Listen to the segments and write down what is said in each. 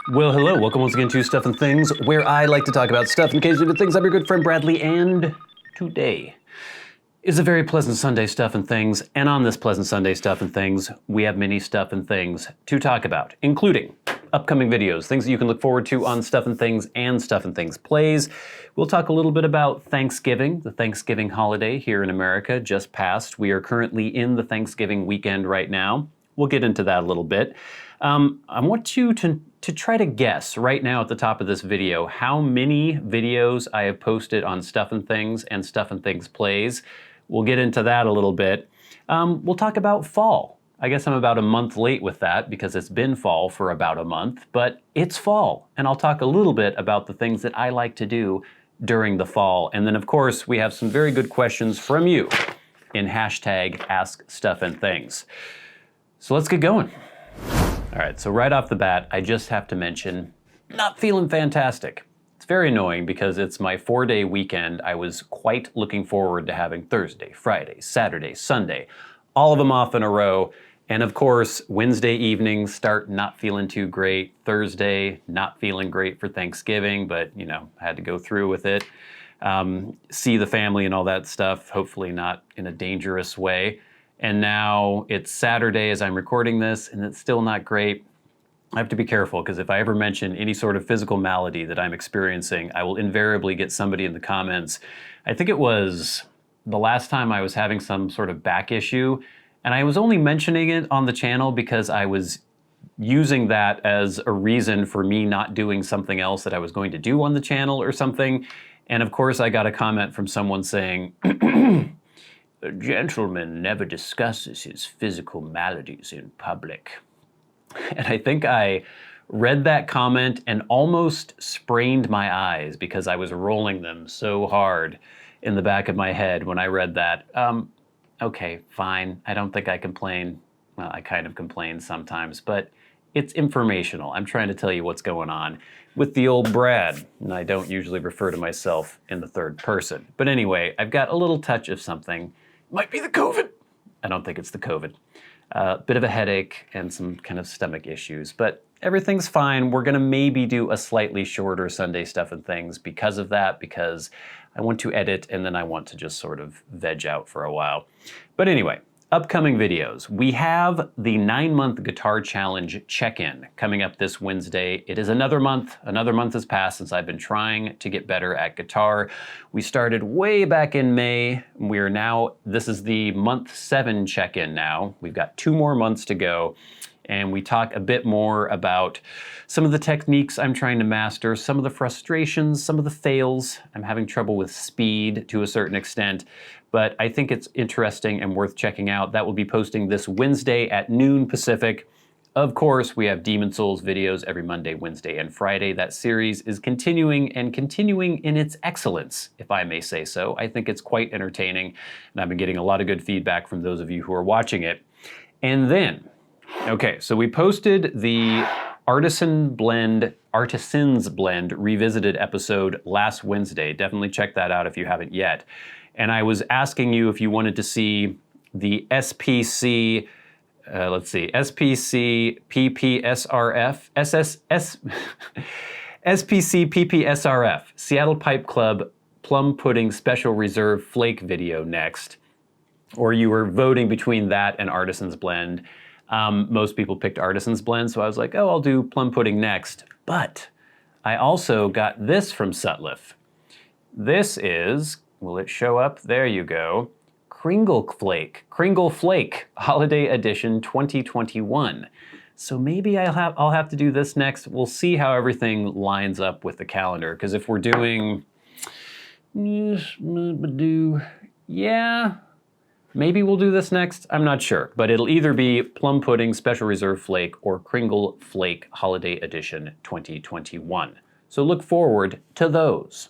Well, hello, welcome once again to Stuff and Things, where I like to talk about stuff and occasionally things. I'm your good friend Bradley, and today is a very pleasant Sunday, Stuff and Things, and on this pleasant Sunday, Stuff and Things, we have many stuff and things to talk about, including upcoming videos, things that you can look forward to on Stuff and Things and Stuff and Things Plays. We'll talk a little bit about Thanksgiving, the Thanksgiving holiday here in America just passed. We are currently in the Thanksgiving weekend right now. We'll get into that a little bit. I want you to try to guess right now at the top of this video how many videos I have posted on Stuff and Things and Stuff and Things Plays. We'll get into that a little bit. We'll talk about fall. I guess I'm about a month late with that because it's been fall for about a month, but it's fall. And I'll talk a little bit about the things that I like to do during the fall. And then of course, we have some very good questions from you in hashtag askstuffandthings. So let's get going. All right, so right off the bat, I just have to mention, not feeling fantastic. It's very annoying because it's my 4-day weekend. I was quite looking forward to having Thursday, Friday, Saturday, Sunday, all of them off in a row. And of course, Wednesday evenings start not feeling too great. Thursday, not feeling great for Thanksgiving, but you know, I had to go through with it. See the family and all that stuff, hopefully not in a dangerous way. And now it's Saturday as I'm recording this, and it's still not great. I have to be careful, because if I ever mention any sort of physical malady that I'm experiencing, I will invariably get somebody in the comments. I think it was the last time I was having some sort of back issue, and I was only mentioning it on the channel because I was using that as a reason for me not doing something else that I was going to do on the channel or something. And of course, I got a comment from someone saying, "A gentleman never discusses his physical maladies in public." And I think I read that comment and almost sprained my eyes because I was rolling them so hard in the back of my head when I read that. Okay, fine. I don't think I complain. Well, I kind of complain sometimes, but it's informational. I'm trying to tell you what's going on with the old Brad, and I don't usually refer to myself in the third person. But anyway, I've got a little touch of something. Might be the COVID. I don't think it's the COVID. Bit of a headache and some kind of stomach issues, but everything's fine. We're gonna maybe do a slightly shorter Sunday Stuff and Things because of that, because I want to edit and then I want to just sort of veg out for a while. But anyway, upcoming videos. We have the 9-month guitar challenge check-in coming up this Wednesday. It is another month. Another month has passed since I've been trying to get better at guitar. We started way back in May. We're now, this is the month 7 check-in now. We've got 2 more months to go. And we talk a bit more about some of the techniques I'm trying to master, some of the frustrations, some of the fails. I'm having trouble with speed to a certain extent, but I think it's interesting and worth checking out. That will be posting this Wednesday at noon Pacific. Of course, we have Demon Souls videos every Monday, Wednesday, and Friday. That series is continuing and continuing in its excellence, if I may say so. I think it's quite entertaining, and I've been getting a lot of good feedback from those of you who are watching it. And then, okay, so we posted the Artisan's Blend Revisited episode last Wednesday. Definitely check that out if you haven't yet. And I was asking you if you wanted to see the SPC, SPC PPSRF, SPC PPSRF, Seattle Pipe Club Plum Pudding Special Reserve Flake video next. Or you were voting between that and Artisan's Blend. Most people picked Artisan's Blend, so I was like, oh, I'll do Plum Pudding next. But I also got this from Sutliff. This is, will it show up? There you go. Cringle Flake, Holiday Edition 2021. So maybe I'll have to do this next. We'll see how everything lines up with the calendar, because if we're doing, yeah, maybe we'll do this next. I'm not sure, but it'll either be Plum Pudding Special Reserve Flake or Cringle Flake Holiday Edition 2021. So look forward to those.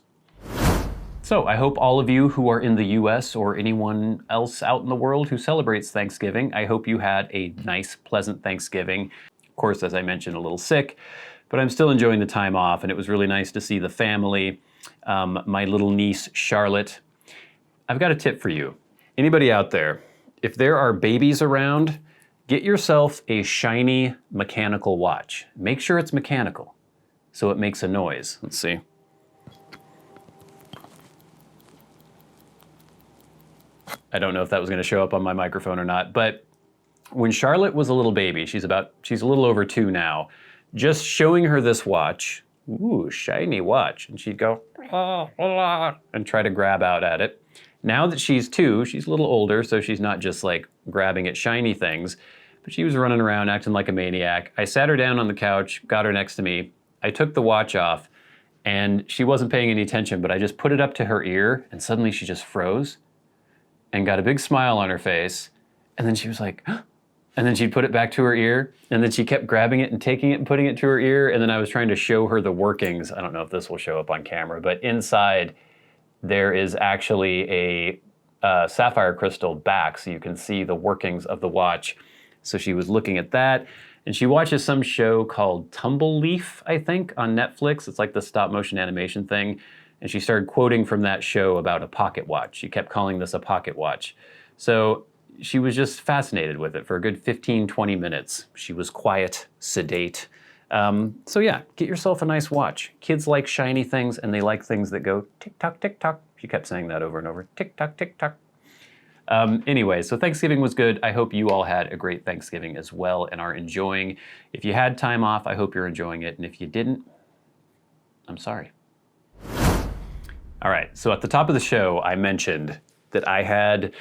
So I hope all of you who are in the US or anyone else out in the world who celebrates Thanksgiving, I hope you had a nice, pleasant Thanksgiving. Of course, as I mentioned, a little sick, but I'm still enjoying the time off, and it was really nice to see the family, my little niece, Charlotte. I've got a tip for you. Anybody out there, if there are babies around, get yourself a shiny mechanical watch. Make sure it's mechanical. so it makes a noise. Let's see. I don't know if that was going to show up on my microphone or not, but when Charlotte was a little baby, she's a little over 2 now, just showing her this watch, ooh, shiny watch, and she'd go, and try to grab out at it. Now that she's 2, she's a little older, so she's not just like grabbing at shiny things, but she was running around acting like a maniac. I sat her down on the couch, got her next to me. I took the watch off, and she wasn't paying any attention, but I just put it up to her ear, and suddenly she just froze and got a big smile on her face. And then she was like, huh? And then she'd put it back to her ear, and then she kept grabbing it and taking it and putting it to her ear, and then I was trying to show her the workings. I don't know if this will show up on camera, but inside there is actually a sapphire crystal back, so you can see the workings of the watch. So she was looking at that, and she watches some show called Tumbleleaf, I think, on Netflix. It's like the stop motion animation thing, and she started quoting from that show about a pocket watch. She kept calling this a pocket watch. So she was just fascinated with it for a good 15, 20 minutes. She was quiet, sedate. So yeah, get yourself a nice watch. Kids like shiny things, and they like things that go tick-tock, tick-tock. She kept saying that over and over, tick-tock, tick-tock. Anyway, so Thanksgiving was good. I hope you all had a great Thanksgiving as well and are enjoying. If you had time off, I hope you're enjoying it. And if you didn't, I'm sorry. All right, so at the top of the show, I mentioned that I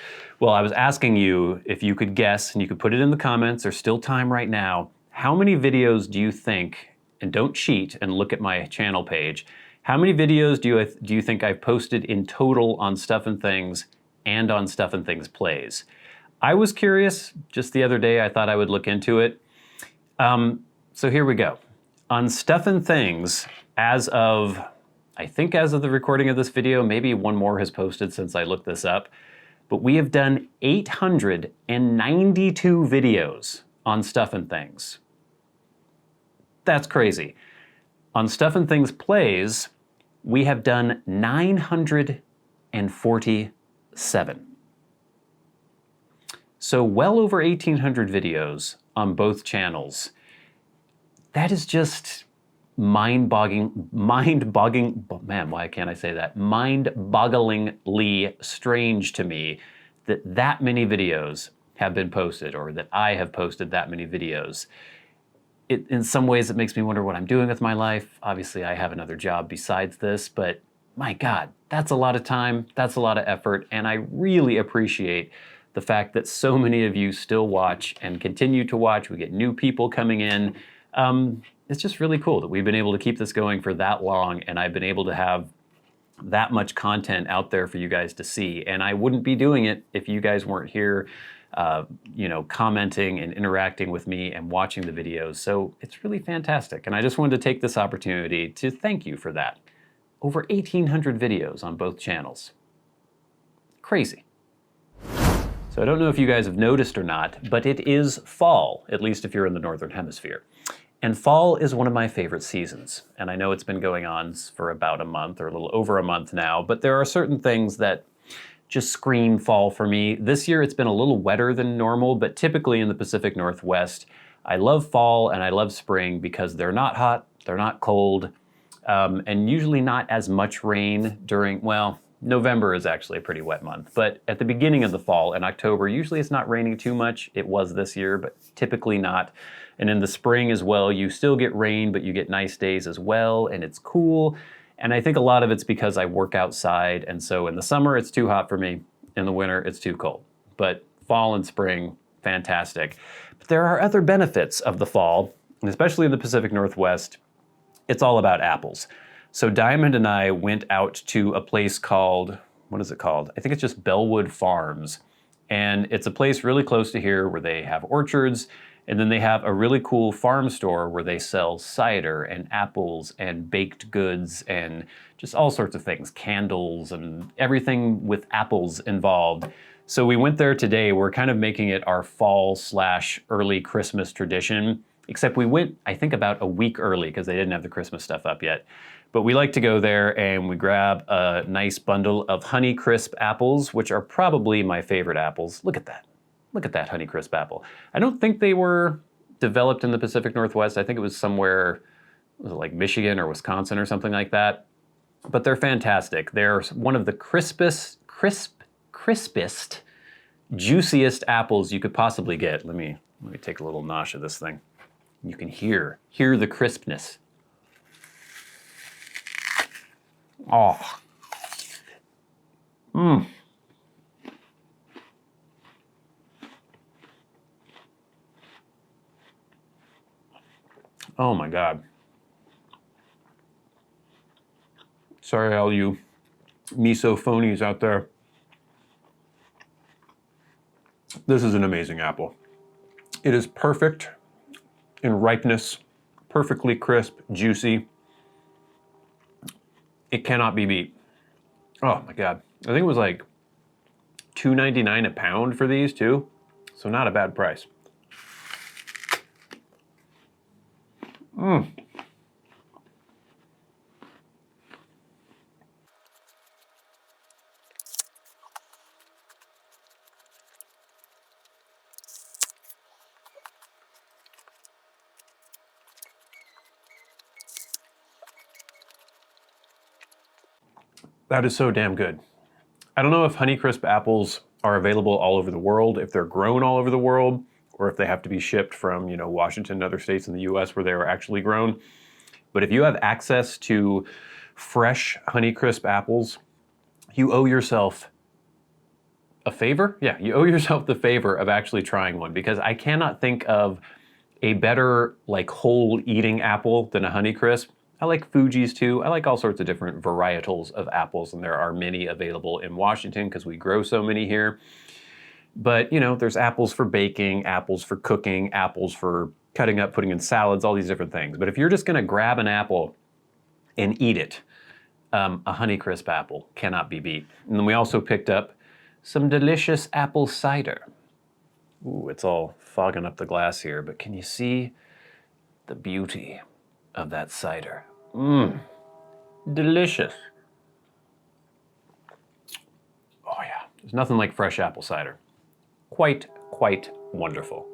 was asking you if you could guess, and you could put it in the comments, there's still time right now, how many videos do you think, and don't cheat and look at my channel page, how many videos do you think I've posted in total on Stuff and Things and on Stuff and Things Plays? I was curious just the other day. I thought I would look into it. So here we go. On Stuff and Things, I think as of the recording of this video, maybe one more has posted since I looked this up, but we have done 892 videos on Stuff and Things. That's crazy. On Stuff and Things Plays, we have done 947. So well over 1,800 videos on both channels. That is just mind-bogglingly strange to me that many videos have been posted, or that I have posted that many videos. In some ways, it makes me wonder what I'm doing with my life. Obviously, I have another job besides this, but my God, that's a lot of time, that's a lot of effort, and I really appreciate the fact that so many of you still watch and continue to watch. We get new people coming in. It's just really cool that we've been able to keep this going for that long, and I've been able to have that much content out there for you guys to see. And I wouldn't be doing it if you guys weren't here, commenting and interacting with me and watching the videos. So it's really fantastic. And I just wanted to take this opportunity to thank you for that. Over 1,800 videos on both channels. Crazy. So I don't know if you guys have noticed or not, but it is fall, at least if you're in the Northern Hemisphere. And fall is one of my favorite seasons. And I know it's been going on for about a month or a little over a month now, but there are certain things that just scream fall for me. This year it's been a little wetter than normal, but typically in the Pacific Northwest, I love fall and I love spring because they're not hot, they're not cold, and usually not as much rain during, well, November is actually a pretty wet month, but at the beginning of the fall in October, usually it's not raining too much. It was this year, but typically not. And in the spring as well, you still get rain, but you get nice days as well, and it's cool. And I think a lot of it's because I work outside, and so in the summer, it's too hot for me. In the winter, it's too cold. But fall and spring, fantastic. But there are other benefits of the fall, and especially in the Pacific Northwest, it's all about apples. So Diamond and I went out to a place called, what is it called? I think it's just Bellwood Farms. And it's a place really close to here where they have orchards, and then they have a really cool farm store where they sell cider and apples and baked goods and just all sorts of things, candles and everything with apples involved. So we went there today. We're kind of making it our fall/early Christmas tradition, except we went, I think, about a week early because they didn't have the Christmas stuff up yet. But we like to go there and we grab a nice bundle of Honeycrisp apples, which are probably my favorite apples. Look at that. Look at that Honeycrisp apple. I don't think they were developed in the Pacific Northwest. I think it was somewhere was it like Michigan or Wisconsin or something like that? But they're fantastic. They're one of the crispest, juiciest apples you could possibly get. Let me take a little nosh of this thing. You can hear the crispness. Oh. Mmm. Oh my God. Sorry, all you miso phonies out there. This is an amazing apple. It is perfect in ripeness, perfectly crisp, juicy. It cannot be beat. Oh my God. I think it was like $2.99 a pound for these too. So not a bad price. Mmm. That is so damn good. I don't know if Honeycrisp apples are available all over the world, if they're grown all over the world, or if they have to be shipped from, you know, Washington and other states in the US where they are actually grown. But if you have access to fresh Honeycrisp apples, you owe yourself a favor? Yeah, you owe yourself the favor of actually trying one, because I cannot think of a better like whole eating apple than a Honeycrisp. I like Fuji's too. I like all sorts of different varietals of apples, and there are many available in Washington because we grow so many here. But, you know, there's apples for baking, apples for cooking, apples for cutting up, putting in salads, all these different things. But if you're just gonna grab an apple and eat it, a Honeycrisp apple cannot be beat. And then we also picked up some delicious apple cider. Ooh, it's all fogging up the glass here, but can you see the beauty of that cider? Mmm, delicious. Oh yeah, there's nothing like fresh apple cider. Quite wonderful.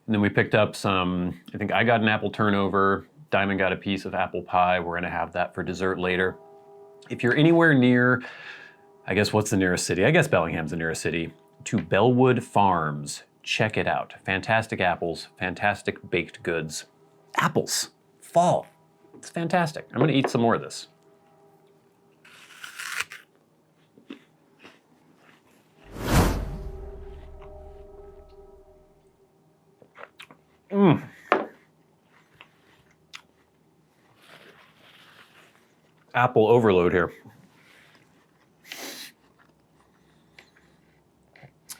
And then we picked up some, I think I got an apple turnover, Diamond got a piece of apple pie. We're gonna have that for dessert later. If you're anywhere near, I guess what's the nearest city? I guess Bellingham's the nearest city, to Bellwood Farms. Check it out. Fantastic apples, fantastic baked goods. Apples, fall. It's fantastic. I'm gonna eat some more of this. Mmm. Apple overload here.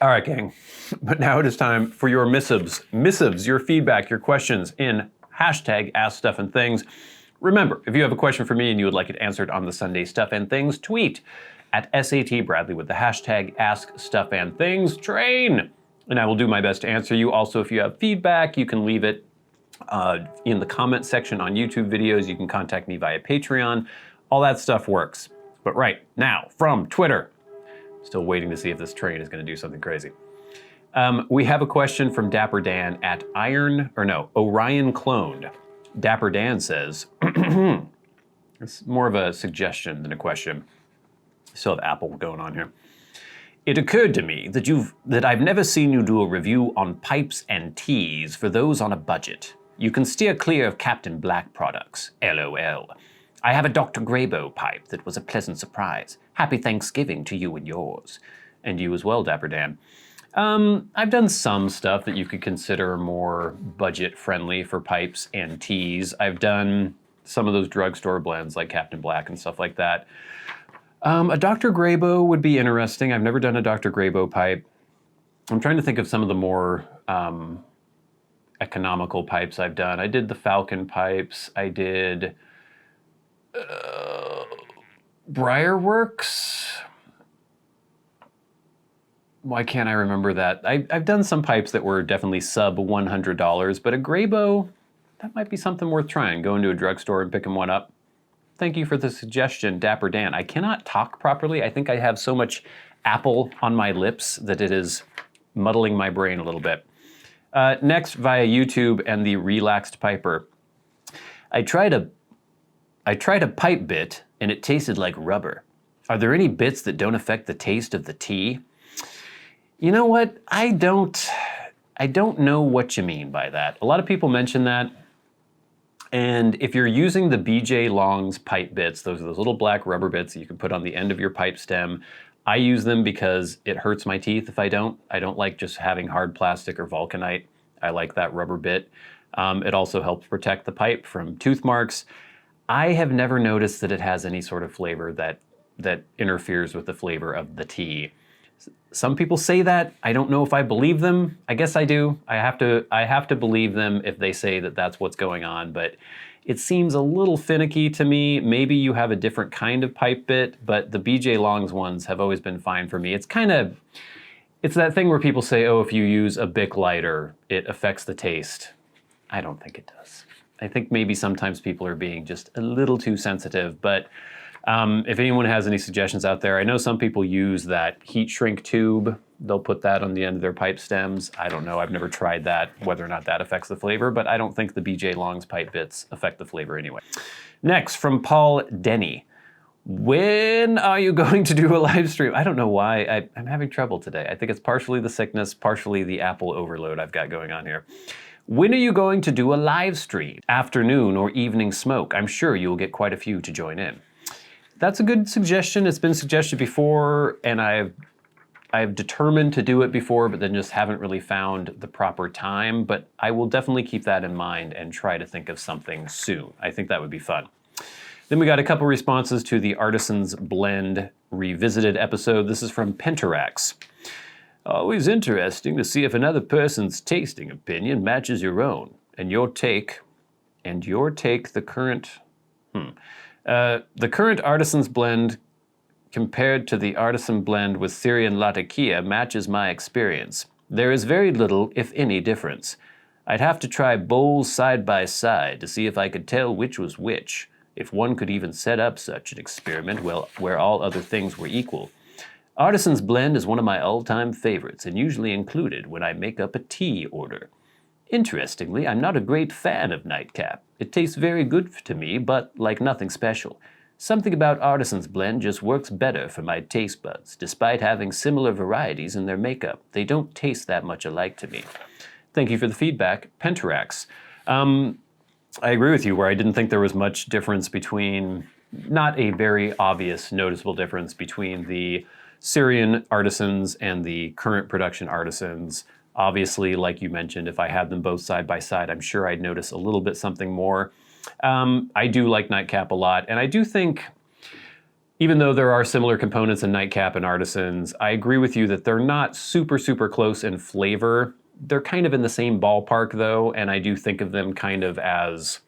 All right, gang. But now it is time for your missives, your feedback, your questions in hashtag #AskStuffandThings. Remember, if you have a question for me and you would like it answered on the Sunday Stuff and Things, tweet at SAT Bradley with the hashtag #AskStuffandThings. Train! And I will do my best to answer you. Also, if you have feedback, you can leave it in the comment section on YouTube videos. You can contact me via Patreon. All that stuff works. But right now, from Twitter, still waiting to see if this train is going to do something crazy. We have a question from Dapper Dan at Orion Cloned. Dapper Dan says, it's more of a suggestion than a question. Still have Apple going on here. It occurred to me that I've never seen you do a review on pipes and teas for those on a budget. You can steer clear of Captain Black products, LOL. I have a Dr. Graybo pipe that was a pleasant surprise. Happy Thanksgiving to you and yours. And you as well, Dapper Dan. I've done some stuff that you could consider more budget-friendly for pipes and teas. I've done some of those drugstore blends like Captain Black and stuff like that. A Dr. Graybo would be interesting. I've never done a Dr. Graybo pipe. I'm trying to think of some of the more economical pipes I've done. I did the Falcon pipes. I did Briarworks. Why can't I remember that? I've done some pipes that were definitely sub $100, but a Graybo, that might be something worth trying. Go into a drugstore and picking one up. Thank you for the suggestion, Dapper Dan. I cannot talk properly. I think I have so much apple on my lips that it is muddling my brain a little bit. Next, via YouTube and the Relaxed Piper. I tried a pipe bit and it tasted like rubber. Are there any bits that don't affect the taste of the tea? You know what? I don't know what you mean by that. A lot of people mention that. And if you're using the BJ Long's pipe bits, those are those little black rubber bits that you can put on the end of your pipe stem. I use them because it hurts my teeth if I don't. I don't like just having hard plastic or vulcanite. I like that rubber bit. It also helps protect the pipe from tooth marks. I have never noticed that it has any sort of flavor that interferes with the flavor of the tea. Some people say that. I don't know if I believe them. I guess I do. I have to believe them if they say that that's what's going on, but it seems a little finicky to me. Maybe you have a different kind of pipe bit, but the BJ Long's ones have always been fine for me. It's that thing where people say, oh, if you use a Bic lighter, it affects the taste. I don't think it does. I think maybe sometimes people are being just a little too sensitive, but if anyone has any suggestions out there, I know some people use that heat shrink tube. They'll put that on the end of their pipe stems. I don't know, I've never tried that, whether or not that affects the flavor, but I don't think the BJ Long's pipe bits affect the flavor anyway. Next, from Paul Denny. When are you going to do a live stream? I don't know why, I'm having trouble today. I think it's partially the sickness, partially the Apple overload I've got going on here. When are you going to do a live stream? Afternoon or evening smoke? I'm sure you'll get quite a few to join in. That's a good suggestion. It's been suggested before, and I've determined to do it before, but then just haven't really found the proper time. But I will definitely keep that in mind and try to think of something soon. I think that would be fun. Then we got a couple responses to the Artisan's Blend Revisited episode. This is from Pentarax. Always interesting to see if another person's tasting opinion matches your own, and your take the current Artisan's blend compared to the Artisan blend with Syrian Latakia matches my experience. There is very little, if any, difference. I'd have to try bowls side by side to see if I could tell which was which, if one could even set up such an experiment where all other things were equal. Artisan's blend is one of my all-time favorites and usually included when I make up a tea order. Interestingly, I'm not a great fan of Nightcap. It tastes very good to me, but like nothing special. Something about Artisan's blend just works better for my taste buds. Despite having similar varieties in their makeup, they don't taste that much alike to me. Thank you for the feedback, Pentarax. I agree with you where I didn't think there was much difference between, not a very obvious, noticeable difference between the Syrian Artisans and the current production Artisans. Obviously, like you mentioned, if I had them both side by side, I'm sure I'd notice a little bit something more. I do like Nightcap a lot, and I do think, even though there are similar components in Nightcap and Artisans, I agree with you that they're not super, super close in flavor. They're kind of in the same ballpark, though, and I do think of them kind of as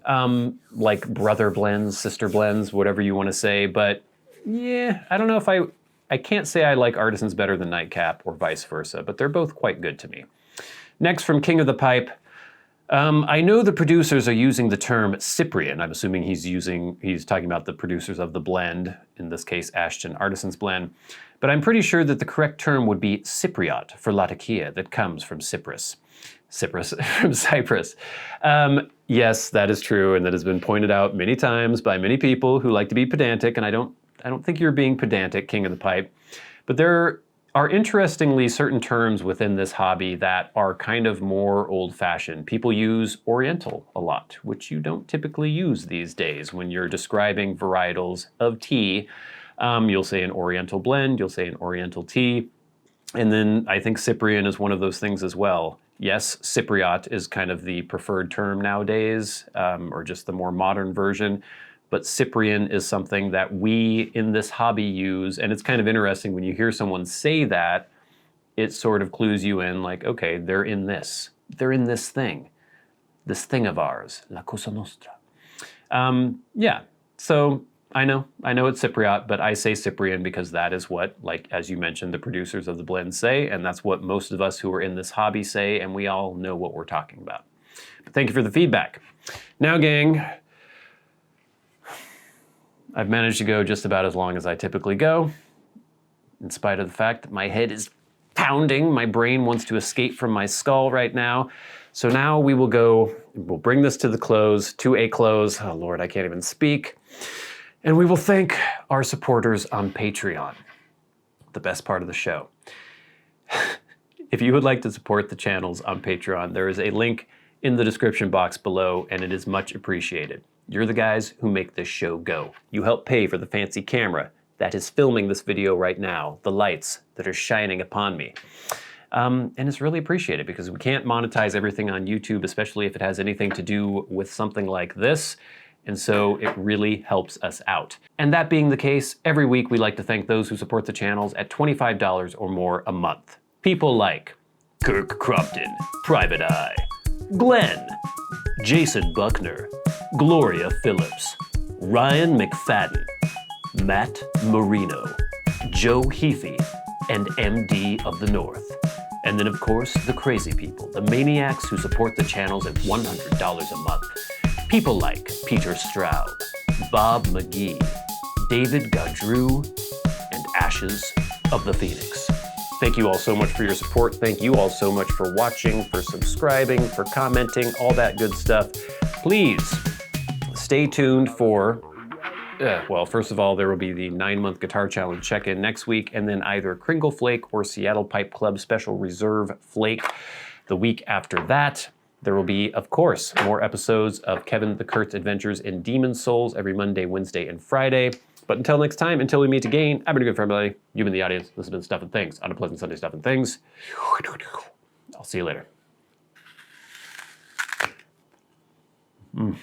like brother blends, sister blends, whatever you want to say. But yeah, I don't know if I can't say I like Artisans better than Nightcap or vice versa, but they're both quite good to me. Next, from King of the Pipe. I know the producers are using the term Cyprian. I'm assuming he's talking about the producers of the blend, in this case, Ashton Artisan's blend. But I'm pretty sure that the correct term would be Cypriot for Latakia that comes from Cyprus. From Cyprus. Yes, that is true, and that has been pointed out many times by many people who like to be pedantic, and I don't think you're being pedantic, King of the Pipe. But there are interestingly certain terms within this hobby that are kind of more old-fashioned. People use Oriental a lot, which you don't typically use these days when you're describing varietals of tea. You'll say an Oriental blend, you'll say an Oriental tea, and then I think Cyprian is one of those things as well. Yes, Cypriot is kind of the preferred term nowadays, or just the more modern version. But Cyprian is something that we in this hobby use, and it's kind of interesting when you hear someone say that, it sort of clues you in like, okay, they're in this thing of ours, la cosa nostra. Yeah, so I know it's Cypriot, but I say Cyprian because that is what, like as you mentioned, the producers of the blend say, and that's what most of us who are in this hobby say, and we all know what we're talking about. But thank you for the feedback. Now, gang, I've managed to go just about as long as I typically go, in spite of the fact that my head is pounding. My brain wants to escape from my skull right now. So now we'll bring this to a close. Oh Lord, I can't even speak. And we will thank our supporters on Patreon, the best part of the show. If you would like to support the channels on Patreon, there is a link in the description box below, and it is much appreciated. You're the guys who make this show go. You help pay for the fancy camera that is filming this video right now, the lights that are shining upon me. And it's really appreciated because we can't monetize everything on YouTube, especially if it has anything to do with something like this. And so it really helps us out. And that being the case, every week we like to thank those who support the channels at $25 or more a month. People like Kirk Crompton, Private Eye, Glenn, Jason Buckner, Gloria Phillips, Ryan McFadin, Matt Marino, Joe Heaphy, and MDoftheNorth. And then of course, the crazy people, the maniacs who support the channels at $100 a month. People like Peter Straub, Bob Magee, David Gaudreau, and Ashes of the Phoenix. Thank you all so much for your support. Thank you all so much for watching, for subscribing, for commenting, all that good stuff. Please stay tuned for, well, first of all, there will be the 9-month Guitar Challenge check-in next week, and then either Cringle Flake or Seattle Pipe Club Special Reserve Flake the week after that. There will be, of course, more episodes of Kevin the Kurt's Adventures in Demon Souls every Monday, Wednesday, and Friday. But until next time, until we meet again, I've been a good friend, everybody. You've been the audience. This has been Stuff and Things on a pleasant Sunday, Stuff and Things. I'll see you later. Mm-hmm.